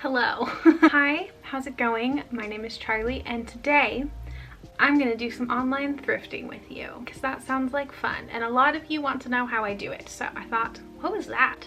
Hello. Hi, how's it going? My name is Charlie and today I'm gonna do some online thrifting with you because that sounds like fun and a lot of you want to know how I do it. So I thought, what was that?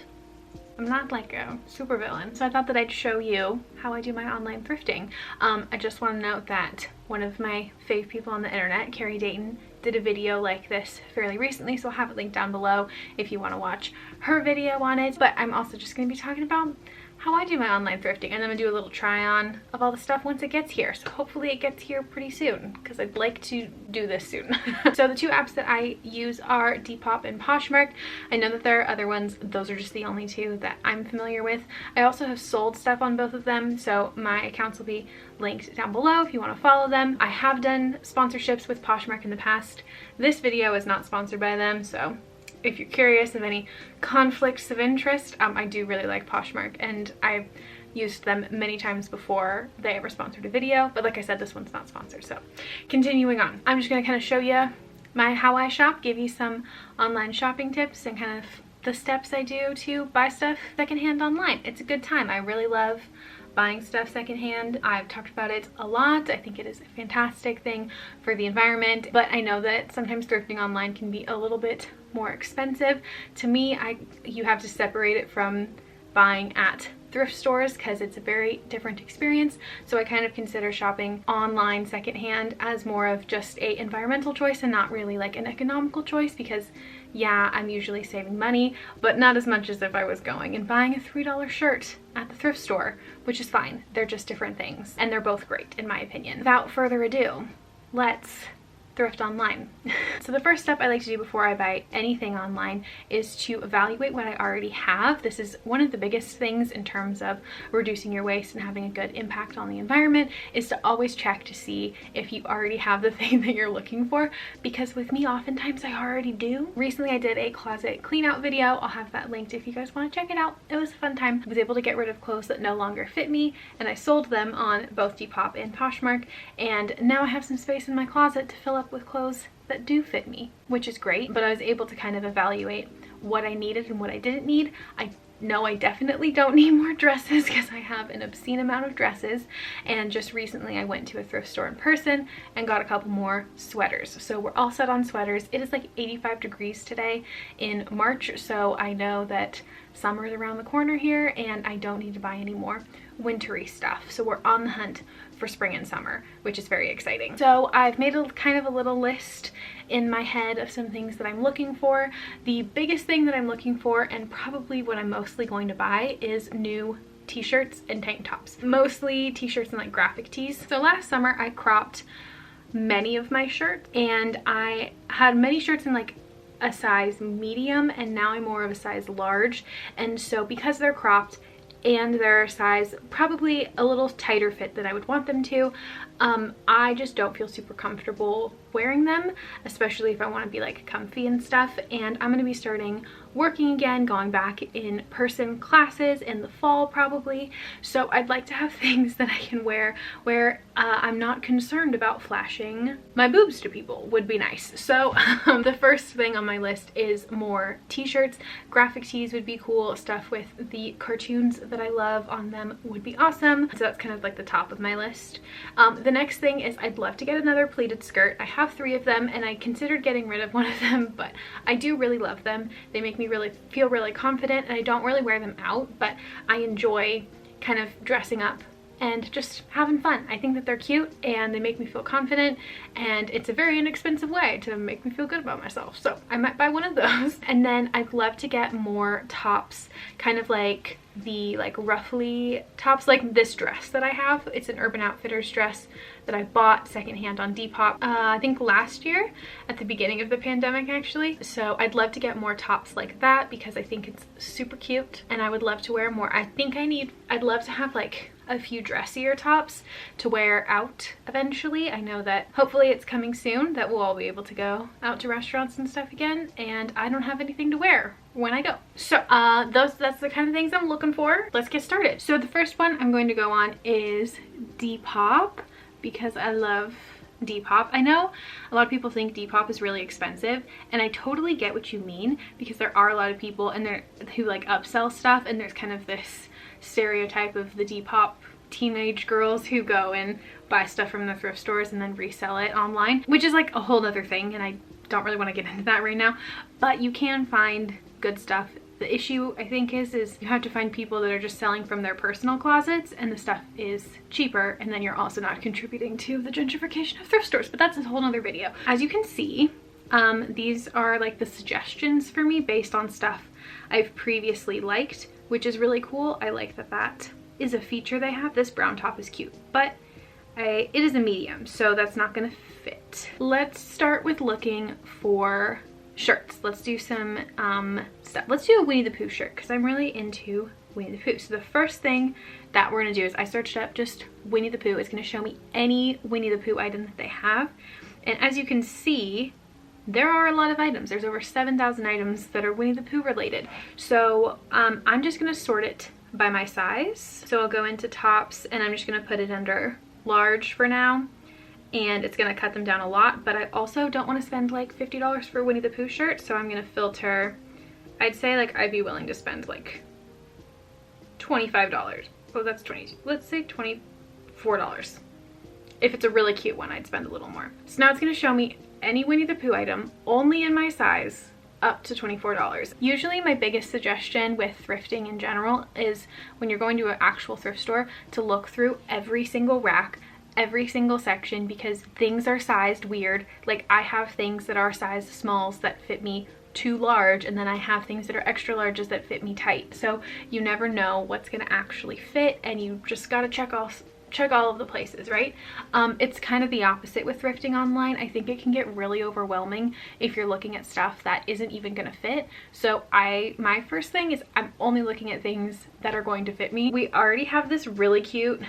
I'm not like a supervillain, so I thought that I'd show you how I do my online thrifting. I just want to note that one of my fave people on the internet, Carrie Dayton, did a video like this fairly recently, so I'll have it linked down below if you want to watch her video on it. But I'm also just going to be talking about how I do my online thrifting, and I'm gonna do a little try on of all the stuff once it gets here. So hopefully it gets here pretty soon because I'd like to do this soon. So the two apps that I use are Depop and Poshmark. I know that there are other ones. Those are just the only two that I'm familiar with. I also have sold stuff on both of them, so my accounts will be linked down below if you want to follow them. I have done sponsorships with Poshmark in the past. This video is not sponsored by them, so if you're curious of any conflicts of interest, I do really like Poshmark and I've used them many times before they ever sponsored a video, but like I said, this one's not sponsored. So continuing on, I'm just going to kind of show you how I shop, give you some online shopping tips and kind of the steps I do to buy stuff secondhand online. It's a good time. I really love buying stuff secondhand. I've talked about it a lot. I think it is a fantastic thing for the environment, but I know that sometimes thrifting online can be a little bit more expensive. To me, you have to separate it from buying at thrift stores because it's a very different experience. So I kind of consider shopping online secondhand as more of just a environmental choice and not really like an economical choice, because yeah, I'm usually saving money, but not as much as if I was going and buying a $3 shirt at the thrift store, which is fine. They're just different things and they're both great in my opinion. Without further ado, let's thrift online. So the first step I like to do before I buy anything online is to evaluate what I already have. This is one of the biggest things in terms of reducing your waste and having a good impact on the environment, is to always check to see if you already have the thing that you're looking for, because with me oftentimes I already do. Recently I did a closet clean out video. I'll have that linked if you guys want to check it out. It was a fun time. I was able to get rid of clothes that no longer fit me and I sold them on both Depop and Poshmark, and now I have some space in my closet to fill up with clothes that do fit me, which is great. But I was able to kind of evaluate what I needed and what I didn't need. I know I definitely don't need more dresses because I have an obscene amount of dresses, and just recently I went to a thrift store in person and got a couple more sweaters. So we're all set on sweaters. It is like 85 degrees today in March, so I know that summer is around the corner here and I don't need to buy any more wintry stuff. So we're on the hunt for spring and summer, which is very exciting. So I've made a kind of a little list in my head of some things that I'm looking for. The biggest thing that I'm looking for, and probably what I'm mostly going to buy, is new t-shirts and tank tops. Mostly t-shirts and like graphic tees. So last summer I cropped many of my shirts and I had many shirts in like a size medium, and now I'm more of a size large. And so because they're cropped and they're a size probably a little tighter fit than I would want them to, I just don't feel super comfortable wearing them, especially if I want to be like comfy and stuff. And I'm going to be starting working again, going back in person classes in the fall probably, so I'd like to have things that I can wear where I'm not concerned about flashing my boobs to people. Would be nice. So the first thing on my list is more t-shirts. Graphic tees would be cool. Stuff with the cartoons that I love on them would be awesome. So that's kind of like the top of my list. The next thing is I'd love to get another pleated skirt. I have 3 of them and I considered getting rid of one of them, but I do really love them. They make me feel really confident, and I don't really wear them out, but I enjoy kind of dressing up and just having fun. I think that they're cute and they make me feel confident, and it's a very inexpensive way to make me feel good about myself. So I might buy one of those. And then I'd love to get more tops, kind of like the ruffly tops, like this dress that I have. It's an Urban Outfitters dress that I bought secondhand on Depop, I think last year at the beginning of the pandemic actually. So I'd love to get more tops like that because I think it's super cute and I would love to wear more. I'd love to have like a few dressier tops to wear out eventually. I know that hopefully it's coming soon that we'll all be able to go out to restaurants and stuff again, and I don't have anything to wear when I go. So that's the kind of things I'm looking for. Let's get started. So the first one I'm going to go on is Depop, because I love Depop. I know a lot of people think Depop is really expensive, and I totally get what you mean, because there are a lot of people who like upsell stuff, and there's kind of this stereotype of the Depop teenage girls who go and buy stuff from the thrift stores and then resell it online, which is like a whole other thing, and I don't really want to get into that right now. But you can find good stuff. The issue, I think, is you have to find people that are just selling from their personal closets, and the stuff is cheaper, and then you're also not contributing to the gentrification of thrift stores, but that's a whole nother video. As you can see, these are like the suggestions for me based on stuff I've previously liked, which is really cool. I like that that is a feature they have. This brown top is cute, but it is a medium, so that's not gonna fit. Let's start with looking for shirts. Let's do some stuff. Let's do a Winnie the Pooh shirt because I'm really into Winnie the Pooh. So the first thing that we're gonna do is I searched up just Winnie the Pooh. It's gonna show me any Winnie the Pooh item that they have, and as you can see, there are a lot of items. There's over 7,000 items that are Winnie the Pooh related. So I'm just gonna sort it by my size. So I'll go into tops and I'm just gonna put it under large for now, and it's gonna cut them down a lot, but I also don't want to spend like $50 for a Winnie the Pooh shirt, so I'm gonna filter. I'd say like I'd be willing to spend like $25. Oh, that's 20. Let's say $24. If it's a really cute one, I'd spend a little more. So now it's gonna show me any Winnie the Pooh item only in my size up to $24. Usually my biggest suggestion with thrifting in general is when you're going to an actual thrift store to look through every single rack, every single section, because things are sized weird. Like I have things that are sized smalls that fit me too large, and then I have things that are extra larges that fit me tight. So you never know what's gonna actually fit, and you just gotta check all of the places, right? It's kind of the opposite with thrifting online. I think it can get really overwhelming if you're looking at stuff that isn't even gonna fit. So my first thing is I'm only looking at things that are going to fit me. We already have this really cute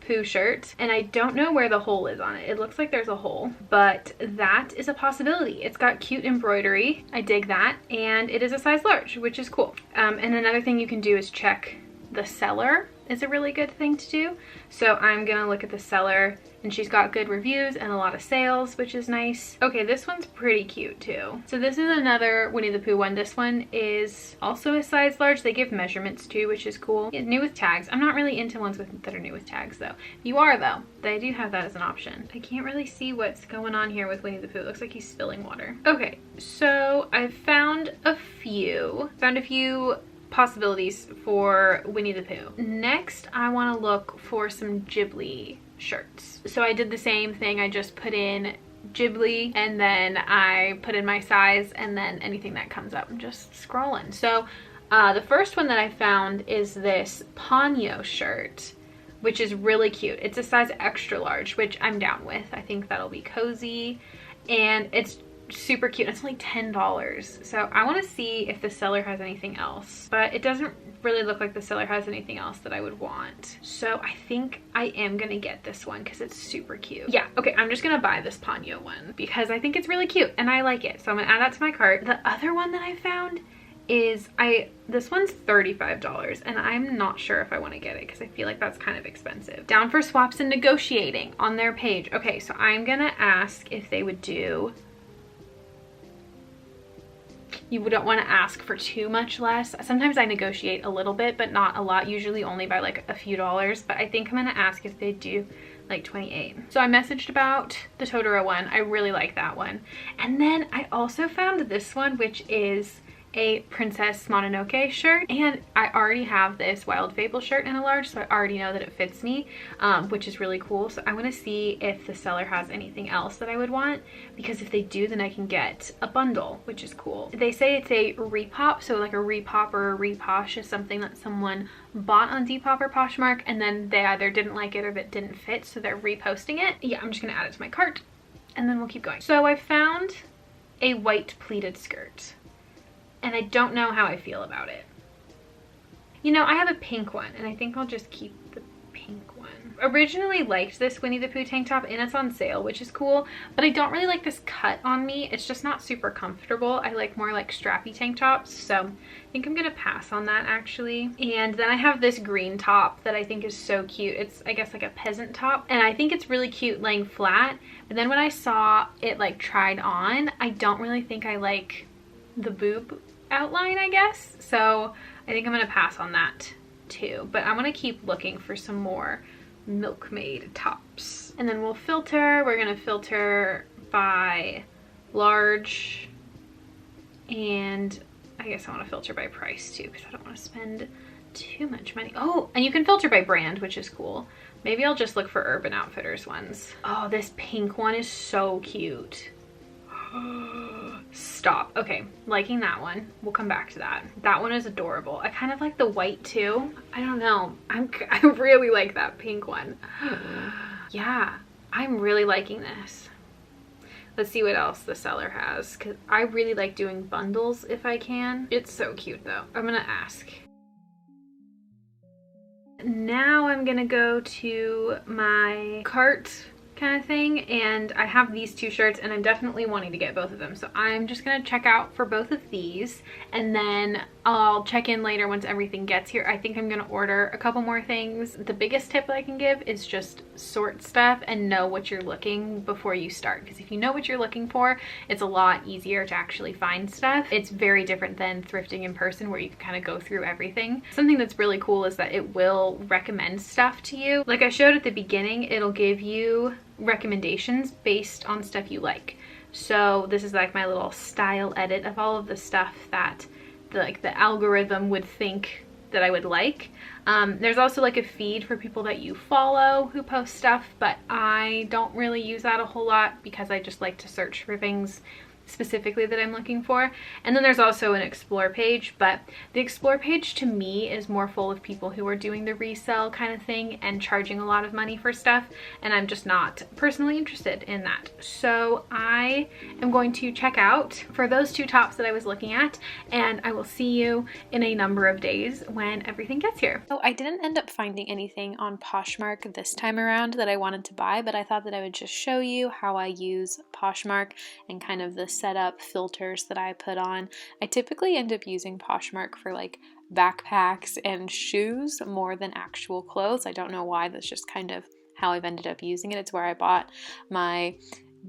Pooh shirt, and I don't know where the hole is on it. It looks like there's a hole, but that is a possibility. It's got cute embroidery. I dig that, and it is a size large, which is cool. And another thing you can do is check the seller. Is a really good thing to do. So I'm gonna look at the seller, and she's got good reviews and a lot of sales, which is nice. Okay, this one's pretty cute too. So this is another Winnie the Pooh one. This one is also a size large. They give measurements too, which is cool. It's new with tags. I'm not really into ones that are new with tags though. If you are though, they do have that as an option. I can't really see what's going on here with Winnie the Pooh. It looks like he's spilling water. Okay, so I've found a few possibilities for Winnie the Pooh. Next, I want to look for some Ghibli shirts. So I did the same thing. I just put in Ghibli, and then I put in my size, and then anything that comes up, I'm just scrolling. So the first one that I found is this Ponyo shirt, which is really cute. It's a size extra large, which I'm down with. I think that'll be cozy, and it's super cute. It's only $10. So I want to see if the seller has anything else, but it doesn't really look like the seller has anything else that I would want. So I think I am gonna get this one because it's super cute. Yeah, okay, I'm just gonna buy this Ponyo one because I think it's really cute and I like it. So I'm gonna add that to my cart. The other one that I found is this one's $35, and I'm not sure if I want to get it because I feel like that's kind of expensive. Down for swaps and negotiating on their page. Okay, so I'm gonna ask if they would do. You don't want to ask for too much less. Sometimes I negotiate a little bit, but not a lot, usually only by like a few dollars. But I think I'm gonna ask if they do like 28. So I messaged about the Totoro one. I really like that one. And then I also found this one, which is a Princess Mononoke shirt, and I already have this Wild Fable shirt in a large, so I already know that it fits me, which is really cool. So I want to see if the seller has anything else that I would want, because if they do, then I can get a bundle, which is cool. They say it's a repop, so like a repop or a reposh is something that someone bought on Depop or Poshmark, and then they either didn't like it or it didn't fit, so they're reposting it. Yeah, I'm just gonna add it to my cart, and then we'll keep going. So I found a white pleated skirt, and I don't know how I feel about it. You know, I have a pink one, and I think I'll just keep the pink one. Originally liked this Winnie the Pooh tank top, and it's on sale, which is cool, but I don't really like this cut on me. It's just not super comfortable. I like more like strappy tank tops, so I think I'm gonna pass on that actually. And then I have this green top that I think is so cute. It's, I guess, like a peasant top, and I think it's really cute laying flat, but then when I saw it like tried on, I don't really think I like the boob outline, I guess. So I think I'm gonna pass on that too, but I'm gonna keep looking for some more Milkmaid tops. And then we'll filter. We're gonna filter by large, and I guess I want to filter by price too because I don't want to spend too much money. Oh, and you can filter by brand, which is cool. Maybe I'll just look for Urban Outfitters ones. Oh, this pink one is so cute. Stop. Okay, liking that one. We'll come back to that. That one is adorable. I kind of like the white too. I don't know. I really like that pink one. Yeah, I'm really liking this. Let's see what else the seller has, because I really like doing bundles if I can. It's so cute though. I'm gonna ask. Now I'm gonna go to my cart kind of thing, and I have these two shirts and I'm definitely wanting to get both of them, so I'm just gonna check out for both of these and then I'll check in later once everything gets here. I think I'm gonna order a couple more things. The biggest tip that I can give is just sort stuff and know what you're looking before you start, because if you know what you're looking for, it's a lot easier to actually find stuff. It's very different than thrifting in person where you can kind of go through everything. Something that's really cool is that it will recommend stuff to you. Like I showed at the beginning, it'll give you recommendations based on stuff you like. So this is like my little style edit of all of the stuff that the algorithm would think that I would like. There's also like a feed for people that you follow who post stuff, but I don't really use that a whole lot because I just like to search for things specifically that I'm looking for. And then there's also an explore page, but the explore page to me is more full of people who are doing the resell kind of thing and charging a lot of money for stuff, and I'm just not personally interested in that. So I am going to check out for those two tops that I was looking at, and I will see you in a number of days when everything gets here. So I didn't end up finding anything on Poshmark this time around that I wanted to buy, but I thought that I would just show you how I use Poshmark and kind of the setup filters that I put on. I typically end up using Poshmark for like backpacks and shoes more than actual clothes. I don't know why, that's just kind of how I've ended up using it. It's where I bought my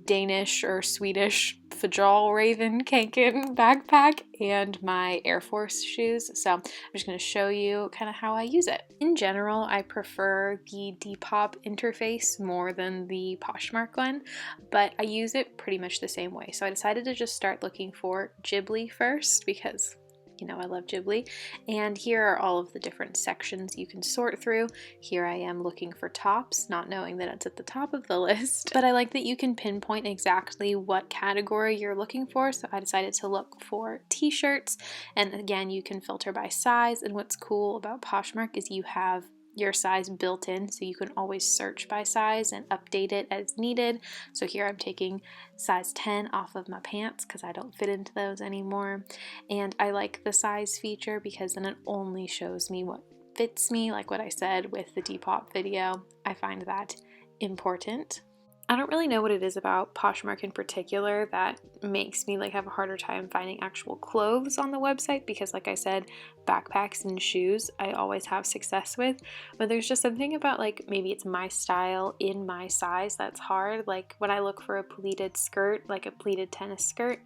Danish or Swedish Fjallraven Kanken backpack and my Air Force shoes. So I'm just going to show you kind of how I use it. In general, I prefer the Depop interface more than the Poshmark one, but I use it pretty much the same way. So I decided to just start looking for Ghibli first because you know I love Ghibli, and here are all of the different sections you can sort through. Here I am looking for tops, not knowing that it's at the top of the list, but I like that you can pinpoint exactly what category you're looking for, so I decided to look for t-shirts, and again you can filter by size, and what's cool about Poshmark is you have your size built in, so you can always search by size and update it as needed. So here I'm taking size 10 off of my pants because I don't fit into those anymore, and I like the size feature because then it only shows me what fits me, like what I said with the Depop video. I find that important. I don't really know what it is about Poshmark in particular that makes me like have a harder time finding actual clothes on the website, because like I said, backpacks and shoes I always have success with, but there's just something about like maybe it's my style in my size that's hard. Like when I look for a pleated skirt, like a pleated tennis skirt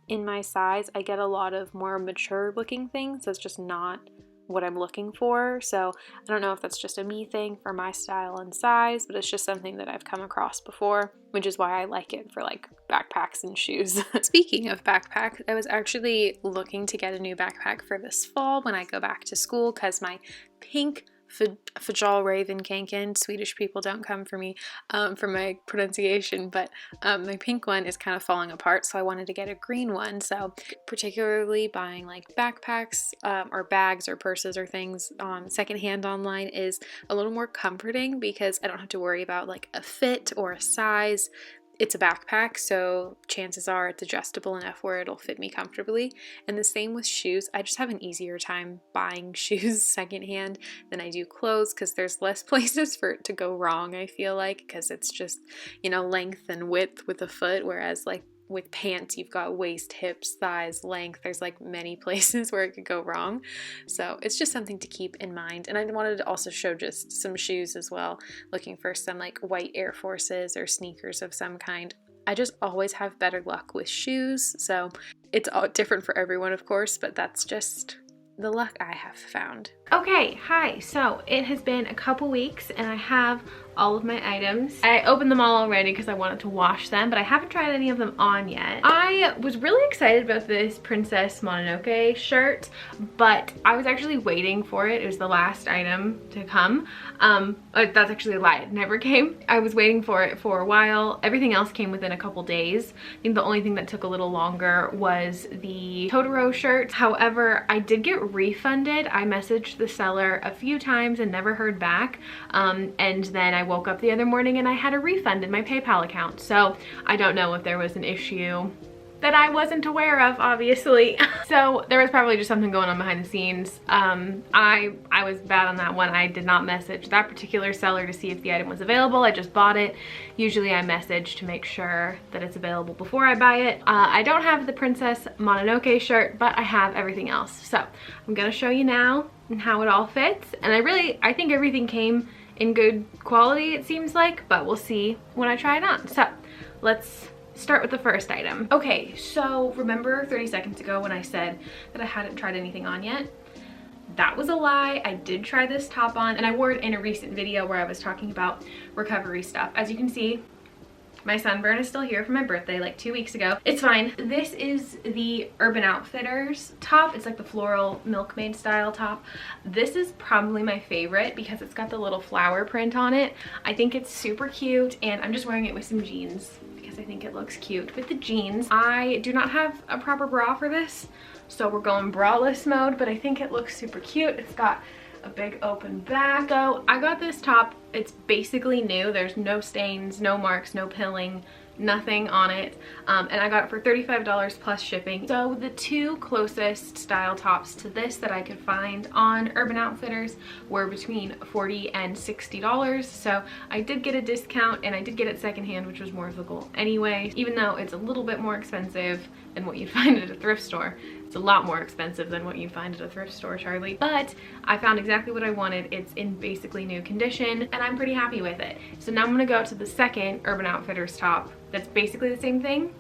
in my size, I get a lot of more mature looking things. So it's just not what I'm looking for. So I don't know if that's just a me thing for my style and size, but it's just something that I've come across before, which is why I like it for like backpacks and shoes. Speaking of backpacks, I was actually looking to get a new backpack for this fall when I go back to school, because my pink Fjallraven Kanken, Swedish people don't come for me for my pronunciation, but my pink one is kind of falling apart, so I wanted to get a green one. So particularly buying like backpacks or bags or purses or things secondhand online is a little more comforting because I don't have to worry about like a fit or a size. It's a backpack, so chances are it's adjustable enough where it'll fit me comfortably. And the same with shoes. I just have an easier time buying shoes secondhand than I do clothes because there's less places for it to go wrong, I feel like, because it's just, you know, length and width with a foot, whereas like with pants you've got waist, hips, thighs, length. There's like many places where it could go wrong, so it's just something to keep in mind. And I wanted to also show just some shoes as well, looking for some like white Air Forces or sneakers of some kind. I just always have better luck with shoes, so it's all different for everyone of course, but that's just the luck I have found. Okay, hi. So it has been a couple weeks and I have all of my items. I opened them all already because I wanted to wash them, but I haven't tried any of them on yet. I was really excited about this Princess Mononoke shirt, but I was actually waiting for it. It was the last item to come. That's actually a lie. It never came. I was waiting for it for a while. Everything else came within a couple days. I think the only thing that took a little longer was the Totoro shirt. However, I did get refunded. I messaged the seller a few times and never heard back. And then I woke up the other morning and I had a refund in my PayPal account. So I don't know if there was an issue that I wasn't aware of, obviously. So there was probably just something going on behind the scenes. I was bad on that one. I did not message that particular seller to see if the item was available. I just bought it. Usually I message to make sure that it's available before I buy it. I don't have the Princess Mononoke shirt, but I have everything else. So I'm gonna show you now how it all fits. And I think everything came in good quality, it seems like, but we'll see when I try it on. So let's start with the first item. Okay, so remember 30 seconds ago when I said that I hadn't tried anything on yet? That was a lie. I did try this top on, and I wore it in a recent video where I was talking about recovery stuff. As you can see, my sunburn is still here from my birthday like 2 weeks ago. It's fine. This is the Urban Outfitters top. It's like the floral milkmaid style top. This is probably my favorite because it's got the little flower print on it. I think it's super cute, and I'm just wearing it with some jeans. I think it looks cute with the jeans. I do not have a proper bra for this, so we're going braless mode, but I think it looks super cute. It's got a big open back. So I got this top. It's basically new. There's no stains, no marks, no pilling, nothing on it, and I got it for $35 plus shipping. So the two closest style tops to this that I could find on Urban Outfitters were between $40 and $60. So I did get a discount, and I did get it secondhand, which was more of the goal anyway. Even though it's a little bit more expensive than what you'd find at a thrift store. It's a lot more expensive than what you'd find at a thrift store, Charlie. But I found exactly what I wanted. It's in basically new condition, and I'm pretty happy with it. So now I'm gonna go to the second Urban Outfitters top that's basically the same thing,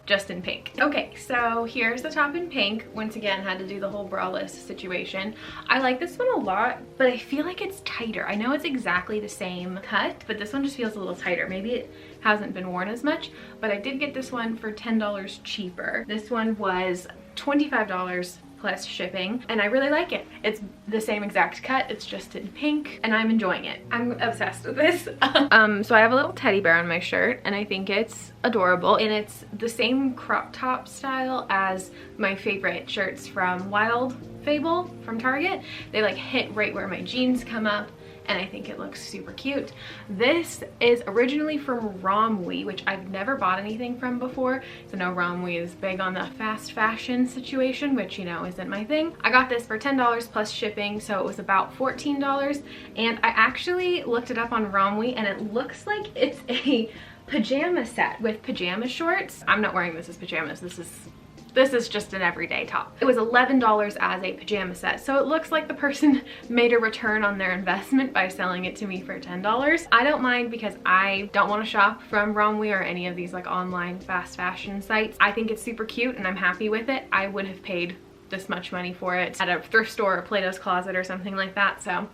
just in pink. Okay, so here's the top in pink. Once again, had to do the whole braless situation. I like this one a lot, but I feel like it's tighter. I know it's exactly the same cut, but this one just feels a little tighter. Maybe it hasn't been worn as much, but I did get this one for $10 cheaper. This one was $25 plus shipping, and I really like it. It's the same exact cut, it's just in pink, and I'm enjoying it. I'm obsessed with this. So I have a little teddy bear on my shirt, and I think it's adorable, and it's the same crop top style as my favorite shirts from Wild Fable from Target. They like hit right where my jeans come up, and I think it looks super cute. This is originally from Romwe, which I've never bought anything from before. So no, Romwe is big on the fast fashion situation, which, you know, isn't my thing. I got this for $10 plus shipping, so it was about $14. And I actually looked it up on Romwe, and it looks like it's a pajama set with pajama shorts. I'm not wearing this as pajamas. This is just an everyday top. It was $11 as a pajama set, so it looks like the person made a return on their investment by selling it to me for $10. I don't mind because I don't want to shop from Romwe or any of these like online fast fashion sites. I think it's super cute and I'm happy with it. I would have paid this much money for it at a thrift store or Plato's Closet or something like that, so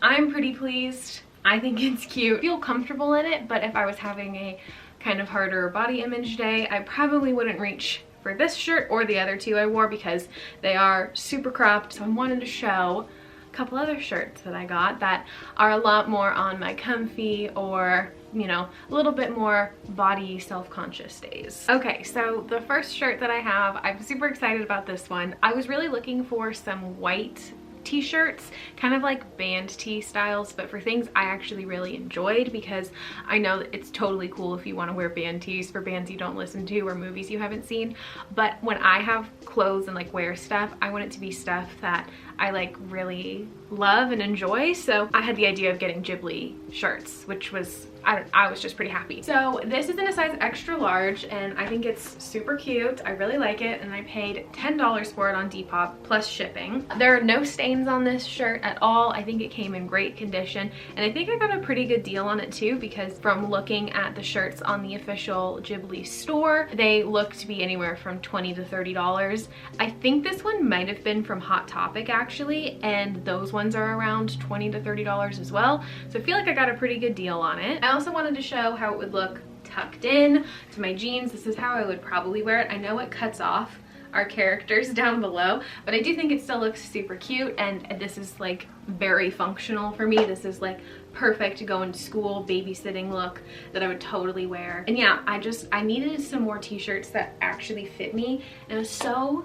I'm pretty pleased. I think it's cute. I feel comfortable in it, but if I was having a kind of harder body image day, I probably wouldn't reach for this shirt or the other two I wore because they are super cropped. So I wanted to show a couple other shirts that I got that are a lot more on my comfy or, you know, a little bit more body self-conscious days. Okay, so the first shirt that I have, I'm super excited about this one. I was really looking for some white t-shirts, kind of like band tee styles, but for things I actually really enjoyed, because I know that it's totally cool if you want to wear band tees for bands you don't listen to or movies you haven't seen, but when I have clothes and like wear stuff, I want it to be stuff that I like really love and enjoy. So I had the idea of getting Ghibli shirts, which was I was just pretty happy. So this is in a size extra large and I think it's super cute. I really like it and I paid $10 for it on Depop plus shipping. There are no stains on this shirt at all. I think it came in great condition and I think I got a pretty good deal on it too, because from looking at the shirts on the official Ghibli store, they look to be anywhere from $20 to $30. I think this one might have been from Hot Topic actually, and those ones are around $20 to $30 as well. So I feel like I got a pretty good deal on it. I also wanted to show how it would look tucked in to my jeans. This is how I would probably wear it. I know it cuts off our characters down below, but I do think it still looks super cute, and this is like very functional for me. This is like perfect to go into school babysitting look that I would totally wear. And yeah, I needed some more t-shirts that actually fit me, and I was so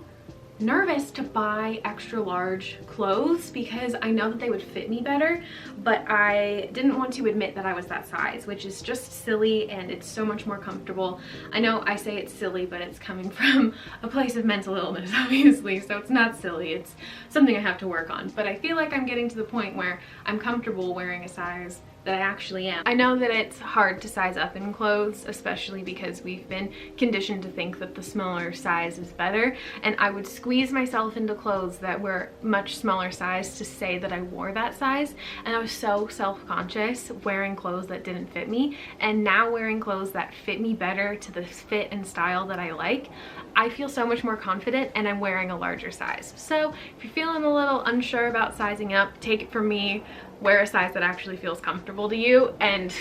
nervous to buy extra large clothes because I know that they would fit me better, but I didn't want to admit that I was that size, which is just silly, and it's so much more comfortable. I know I say it's silly, but it's coming from a place of mental illness, obviously, so it's not silly. It's something I have to work on, but I feel like I'm getting to the point where I'm comfortable wearing a size that I actually am. I know that it's hard to size up in clothes, especially because we've been conditioned to think that the smaller size is better, and I would squeeze myself into clothes that were much smaller size to say that I wore that size, and I was so self-conscious wearing clothes that didn't fit me, and now wearing clothes that fit me better to the fit and style that I like, I feel so much more confident, and I'm wearing a larger size. So if you're feeling a little unsure about sizing up, take it from me, wear a size that actually feels comfortable to you, and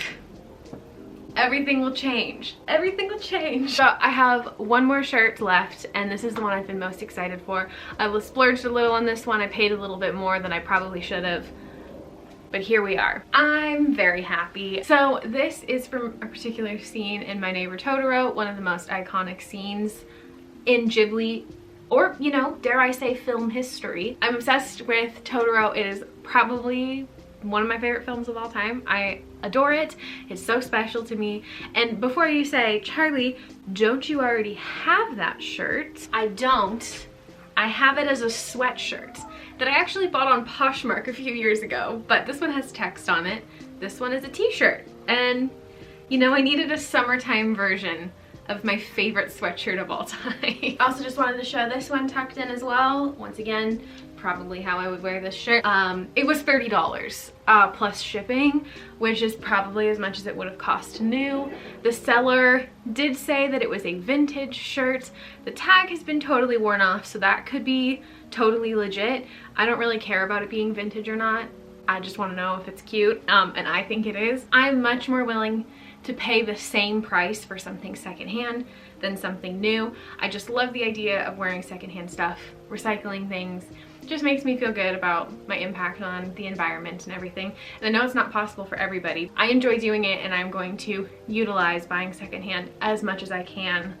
everything will change. Everything will change. So I have one more shirt left, and this is the one I've been most excited for. I was splurged a little on this one. I paid a little bit more than I probably should have, but here we are. I'm very happy. So this is from a particular scene in My Neighbor Totoro, one of the most iconic scenes in Ghibli, or, you know, dare I say, film history. I'm obsessed with Totoro. It is probably one of my favorite films of all time. I adore it. It's so special to me. And before you say, Charlie, don't you already have that shirt? I don't. I have it as a sweatshirt that I actually bought on Poshmark a few years ago, but this one has text on it. This one is a t-shirt. And, you know, I needed a summertime version of my favorite sweatshirt of all time. I also just wanted to show this one tucked in as well. Once again, probably how I would wear this shirt. It was $30 plus shipping, which is probably as much as it would have cost new. The seller did say that it was a vintage shirt. The tag has been totally worn off, so that could be totally legit. I don't really care about it being vintage or not. I just want to know if it's cute, and I think it is. I'm much more willing to pay the same price for something secondhand than something new. I just love the idea of wearing secondhand stuff, recycling things. It just makes me feel good about my impact on the environment and everything. And I know it's not possible for everybody. I enjoy doing it, and I'm going to utilize buying secondhand as much as I can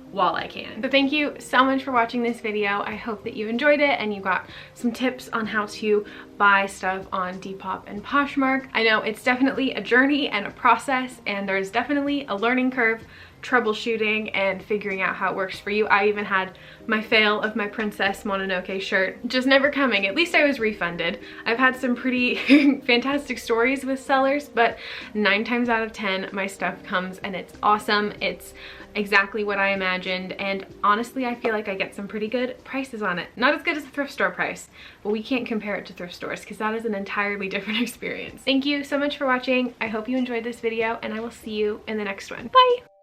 while I can. So thank you so much for watching this video. I hope that you enjoyed it and you got some tips on how to buy stuff on Depop and Poshmark. I know it's definitely a journey and a process, and there's definitely a learning curve, troubleshooting and figuring out how it works for you. I even had my fail of my Princess Mononoke shirt just never coming. At least I was refunded. I've had some pretty fantastic stories with sellers, but 9 times out of 10 my stuff comes and it's awesome. It's exactly what I imagined, and honestly I feel like I get some pretty good prices on it. Not as good as the thrift store price, but we can't compare it to thrift stores because that is an entirely different experience. Thank you so much for watching. I hope you enjoyed this video, and I will see you in the next one. Bye!